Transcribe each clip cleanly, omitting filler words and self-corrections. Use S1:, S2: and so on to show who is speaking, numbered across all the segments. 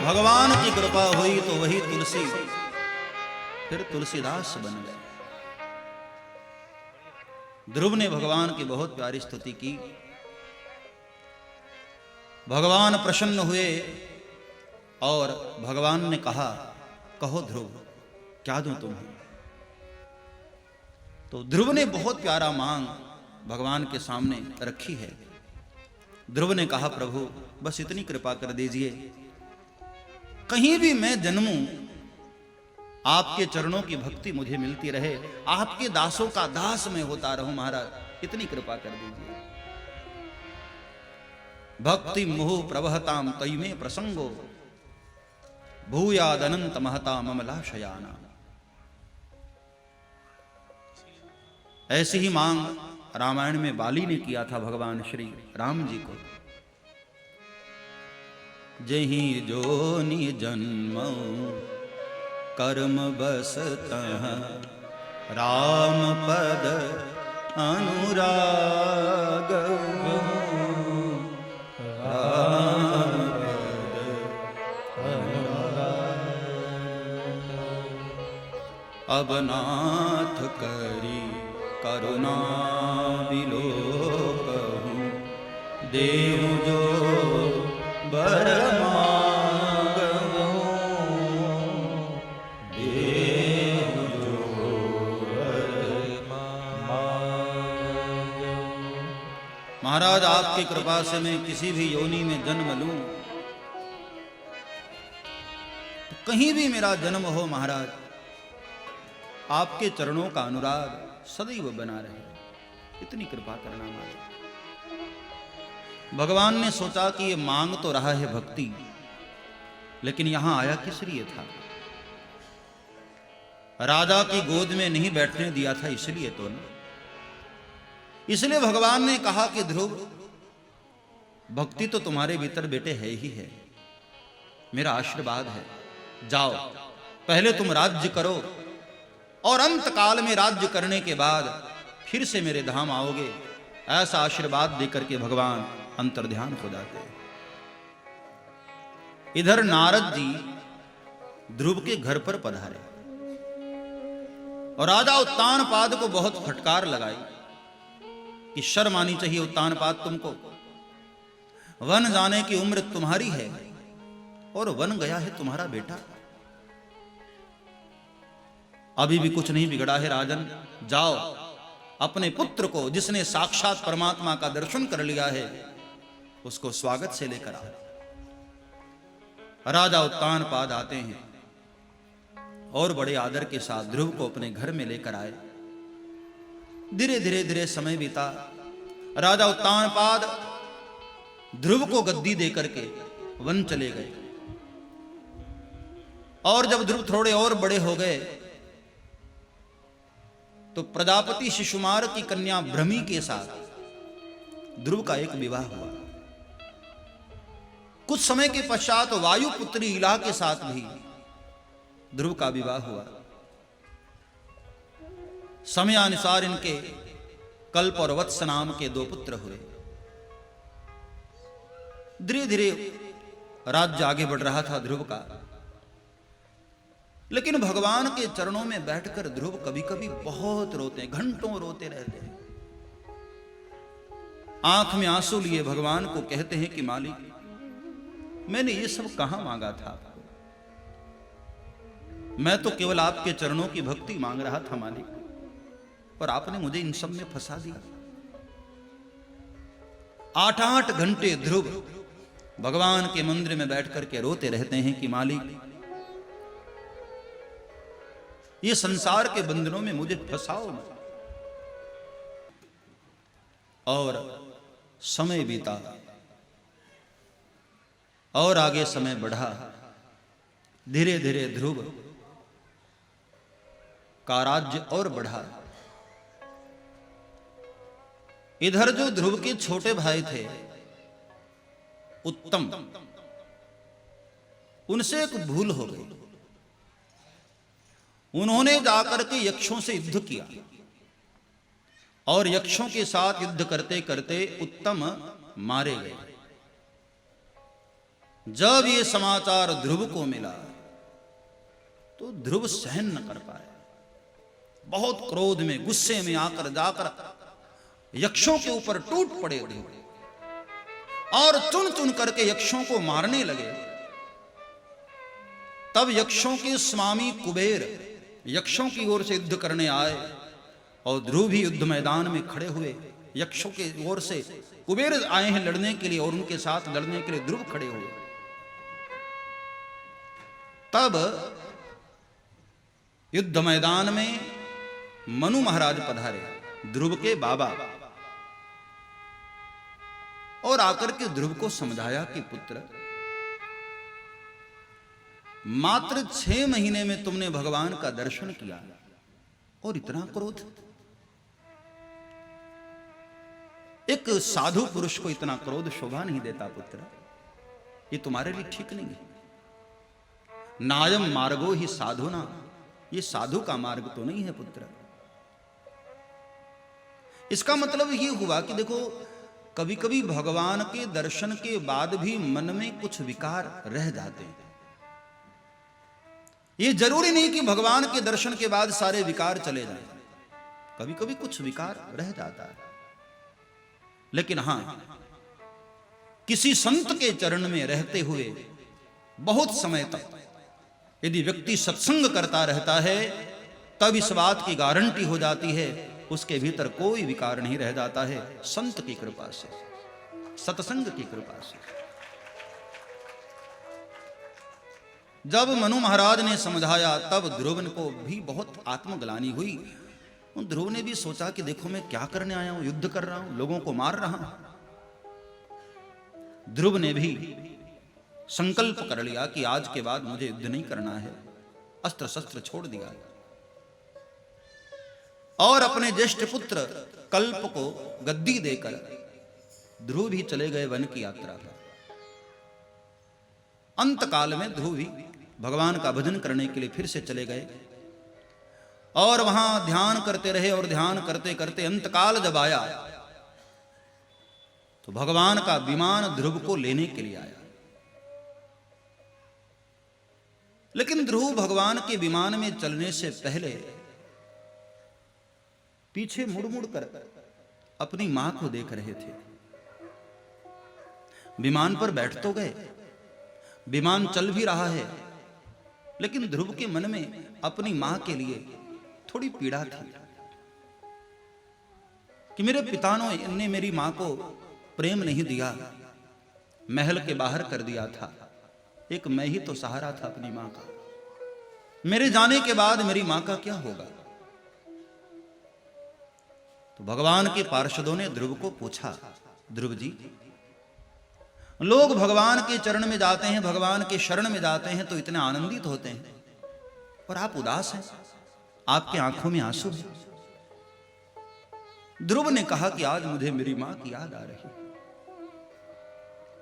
S1: भगवान की कृपा हुई तो वही तुलसी फिर तुलसीदास बन गए। ध्रुव ने भगवान की बहुत प्यारी स्तुति की। भगवान प्रसन्न हुए और भगवान ने कहा, कहो ध्रुव क्या दूं तुम्हें। तो ध्रुव ने बहुत प्यारा मांग भगवान के सामने रखी है। ध्रुव ने कहा, प्रभु बस इतनी कृपा कर दीजिए, कहीं भी मैं जन्मूं आपके चरणों की भक्ति मुझे मिलती रहे, आपके दासों का दास मैं होता रहूं महाराज, इतनी कृपा कर दीजिए। भक्ति मोह प्रवहताम तई में प्रसंगो भूयाद अनंत महता ममलाशयाना। ऐसी ही मांग रामायण में बाली ने किया था भगवान श्री राम जी को। जहीं जोनि जन्म कर्म बस तह राम पद अनुराग। राम पद अनुराग। अब नाथ करी करुणा बिलोकहूँ, देव जो बर मांगहूँ, देव जो बर मांगहूँ। महाराज आपकी कृपा से मैं किसी भी योनि में जन्म लूं, तो कहीं भी मेरा जन्म हो महाराज, आपके चरणों का अनुराग सदैव बना रहे, इतनी कृपा करना महाराज। भगवान ने सोचा कि ये मांग तो रहा है भक्ति, लेकिन यहां आया किस लिए था। राजा की गोद में नहीं बैठने दिया था इसलिए तो नहीं। इसलिए भगवान ने कहा कि ध्रुव भक्ति तो तुम्हारे भीतर बेटे है ही है, मेरा आशीर्वाद है, जाओ पहले तुम राज्य करो और अंत काल में राज्य करने के बाद फिर से मेरे धाम आओगे, ऐसा आशीर्वाद देकर के भगवान अंतर्ध्यान हो जाते हैं। इधर नारद जी ध्रुव के घर पर पधारे और राजा उत्तानपाद को बहुत फटकार लगाई कि शर्म आनी चाहिए उत्तानपाद तुमको, वन जाने की उम्र तुम्हारी है और वन गया है तुम्हारा बेटा, अभी भी कुछ नहीं बिगड़ा है राजन, जाओ अपने पुत्र को जिसने साक्षात परमात्मा का दर्शन कर लिया है उसको स्वागत से लेकर आओ। राजा उत्तानपाद आते हैं और बड़े आदर के साथ ध्रुव को अपने घर में लेकर आए। धीरे धीरे धीरे समय बीता। राजा उत्तानपाद ध्रुव को गद्दी देकर के वन चले गए और जब ध्रुव थोड़े और बड़े हो गए तो प्रजापति शिशुमार की कन्या भ्रमी के साथ ध्रुव का एक विवाह हुआ। कुछ समय के पश्चात वायुपुत्री इला के साथ भी ध्रुव का विवाह हुआ। समयानुसार इनके कल्प और वत्स नाम के 2 पुत्र हुए। धीरे धीरे राज्य आगे बढ़ रहा था ध्रुव का, लेकिन भगवान के चरणों में बैठकर ध्रुव कभी कभी बहुत रोते हैं, घंटों रोते रहते हैं। आंख में आंसू लिए भगवान को कहते हैं कि मालिक मैंने ये सब कहां मांगा था, मैं तो केवल आपके चरणों की भक्ति मांग रहा था मालिक, और आपने मुझे इन सब में फंसा दिया। 8-8 घंटे ध्रुव भगवान के मंदिर में बैठ करके रोते रहते हैं कि मालिक ये संसार के बंधनों में मुझे फंसाओ मत। और समय बीता और आगे समय बढ़ा। धीरे धीरे ध्रुव का राज्य और बढ़ा। इधर जो ध्रुव के छोटे भाई थे उत्तम, उनसे एक भूल हो गई। उन्होंने जाकर के यक्षों से युद्ध किया और यक्षों के साथ युद्ध करते करते उत्तम मारे गए। जब ये समाचार ध्रुव को मिला तो ध्रुव सहन न कर पाए, बहुत क्रोध में गुस्से में आकर जाकर यक्षों के ऊपर टूट पड़े ध्रुव और चुन चुन करके यक्षों को मारने लगे। तब यक्षों के स्वामी कुबेर यक्षों की ओर से युद्ध करने आए और ध्रुव भी युद्ध मैदान में खड़े हुए। यक्षों की ओर से कुबेर आए हैं लड़ने के लिए और उनके साथ लड़ने के लिए ध्रुव खड़े हुए। तब युद्ध मैदान में मनु महाराज पधारे, ध्रुव के बाबा, और आकर के ध्रुव को समझाया कि पुत्र, मात्र 6 महीने में तुमने भगवान का दर्शन किया और इतना क्रोध। एक साधु पुरुष को इतना क्रोध शोभा नहीं देता पुत्र, ये तुम्हारे लिए ठीक नहीं है। नायम मार्गो ही साधुना, ये साधु का मार्ग तो नहीं है पुत्र। इसका मतलब ये हुआ कि देखो, कभी कभी भगवान के दर्शन के बाद भी मन में कुछ विकार रह जाते हैं। ये जरूरी नहीं कि भगवान के दर्शन के बाद सारे विकार चले जाएं, कभी कभी कुछ विकार रह जाता है। लेकिन हां, किसी संत के चरण में रहते हुए बहुत समय तक यदि व्यक्ति सत्संग करता रहता है, तब इस बात की गारंटी हो जाती है उसके भीतर कोई विकार नहीं रह जाता है, संत की कृपा से, सत्संग की कृपा से। जब मनु महाराज ने समझाया तब ध्रुव को भी बहुत आत्मग्लानि हुई। ध्रुव ने भी सोचा कि देखो, मैं क्या करने आया हूं, युद्ध कर रहा हूं, लोगों को मार रहा हूं। ध्रुव ने भी संकल्प कर लिया कि आज के बाद मुझे युद्ध नहीं करना है, अस्त्र शस्त्र छोड़ दिया और अपने ज्येष्ठ पुत्र कल्प को गद्दी देकर ध्रुव भी चले गए वन की यात्रा पर। अंत काल में ध्रुव भी भगवान का भजन करने के लिए फिर से चले गए और वहां ध्यान करते रहे और ध्यान करते करते अंतकाल जब आया तो भगवान का विमान ध्रुव को लेने के लिए आया। लेकिन ध्रुव भगवान के विमान में चलने से पहले पीछे मुड़ मुड़ कर अपनी मां को देख रहे थे। विमान पर बैठ तो गए, विमान चल भी रहा है, लेकिन ध्रुव के मन में अपनी मां के लिए थोड़ी पीड़ा थी कि मेरे पिता ने मेरी मां को प्रेम नहीं दिया, महल के बाहर कर दिया था, एक मैं ही तो सहारा था अपनी मां का, मेरे जाने के बाद मेरी मां का क्या होगा। तो भगवान के पार्षदों ने ध्रुव को पूछा, ध्रुव जी, लोग भगवान के चरण में जाते हैं, भगवान के शरण में जाते हैं तो इतने आनंदित होते हैं, और आप उदास हैं, आपके आंखों में आंसू हैं। ध्रुव ने कहा कि आज मुझे मेरी मां की याद आ रही,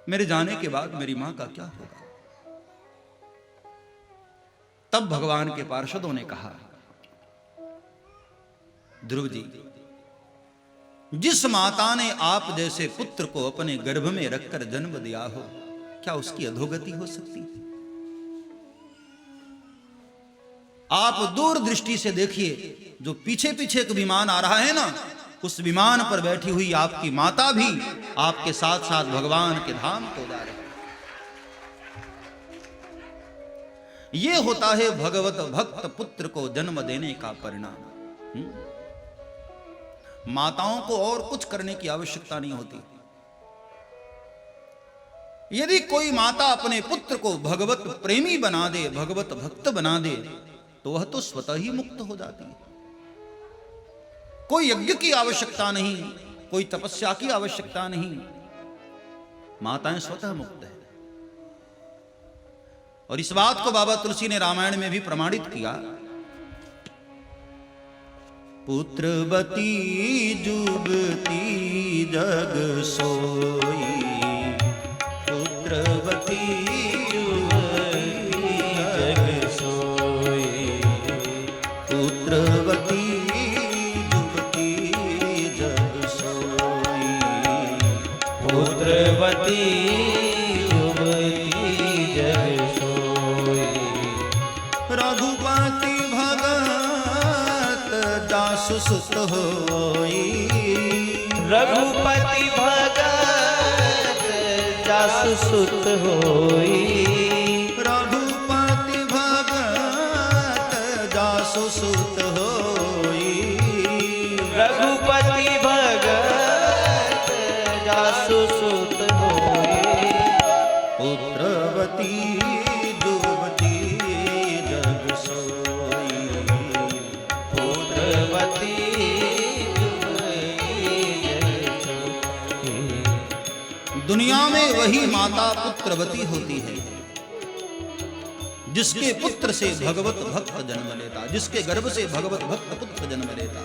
S1: मेरे जाने के बाद मेरी मां का क्या होगा। तब भगवान के पार्षदों ने कहा, ध्रुव जी, जिस माता ने आप जैसे पुत्र को अपने गर्भ में रखकर जन्म दिया हो, क्या उसकी अधोगति हो सकती है? आप दूर दृष्टि से देखिए, जो पीछे पीछे एक विमान आ रहा है ना, उस विमान पर बैठी हुई आपकी माता भी आपके साथ साथ भगवान के धाम को जा रही है। ये होता है भगवत भक्त पुत्र को जन्म देने का परिणाम। माताओं को और कुछ करने की आवश्यकता नहीं होती। यदि कोई माता अपने पुत्र को भगवत प्रेमी बना दे, भगवत भक्त बना दे, तो वह तो स्वतः ही मुक्त हो जाती है। कोई यज्ञ की आवश्यकता नहीं, कोई तपस्या की आवश्यकता नहीं, माताएं स्वतः मुक्त है। और इस बात को बाबा तुलसी ने रामायण में भी प्रमाणित किया। पुत्रवती जुबती जग सोई, पुत्रवती जुबती जग सोई, पुत्रवती जुबती जग सोई,
S2: पुत्रवती जुबती
S1: जासु सुत होई।
S2: रघुपति भगत जासु सुत होई।
S1: रघुपति भगत जासु सुत होई।
S2: रघुपति भगत जासु सुत होई।
S1: पुत्रवती जुवती जग सोई।
S2: पुत्रवती जुवती जग सोई।
S1: दुनिया में वही माता पुत्रवती होती है जिसके पुत्र से भगवत भक्त जन्म लेता, जिसके गर्भ से भगवत भक्त पुत्र जन्म लेता।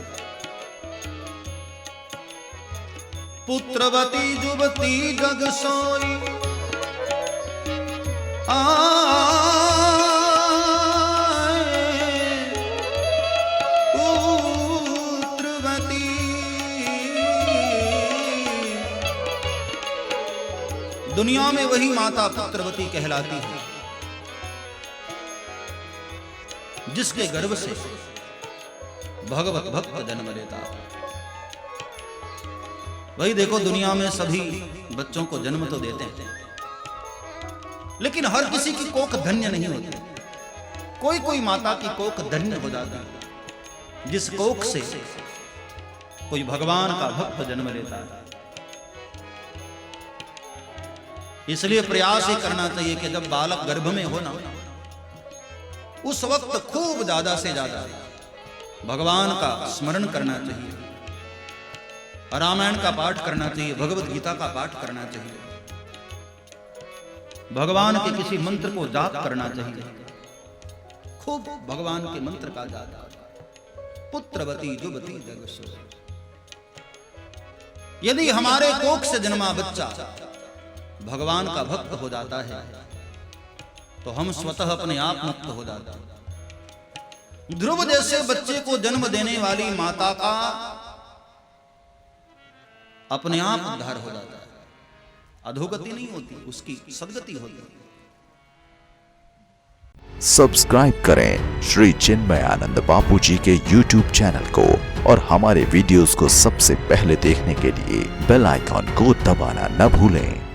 S1: पुत्रवती जुवती जग सोई। पुत्रवती दुनिया में वही माता पुत्रवती कहलाती है जिसके गर्भ से भगवत भक्त जन्म लेता। वही देखो, दुनिया में सभी बच्चों को जन्म तो देते हैं, लेकिन हर किसी की कोख धन्य नहीं होती। कोई कोई माता की कोख धन्य हो जाती है जिस कोख से कोई भगवान का भक्त जन्म लेता है। इसलिए प्रयास ही करना चाहिए कि जब बालक गर्भ में हो ना, उस वक्त खूब ज्यादा से ज्यादा भगवान का स्मरण करना चाहिए, रामायण का पाठ करना चाहिए, भगवत गीता का पाठ करना चाहिए, भगवान के किसी मंत्र को जाप करना चाहिए, खूब भगवान के मंत्र का जाप। पुत्रवती जुवती जग सोई। यदि हमारे कोख से जन्मा बच्चा भगवान का भक्त हो जाता है तो हम स्वतः अपने आप मुक्त हो जाते हैं। ध्रुव जैसे बच्चे को जन्म देने वाली माता का अपने आप उद्धार हो जाता है, अधोगति नहीं होती, उसकी सदगति होती है।
S3: सब्सक्राइब करें श्री चिन्मयानंद बापू जी के YouTube चैनल को और हमारे वीडियोस को सबसे पहले देखने के लिए बेल आइकॉन को दबाना न भूलें।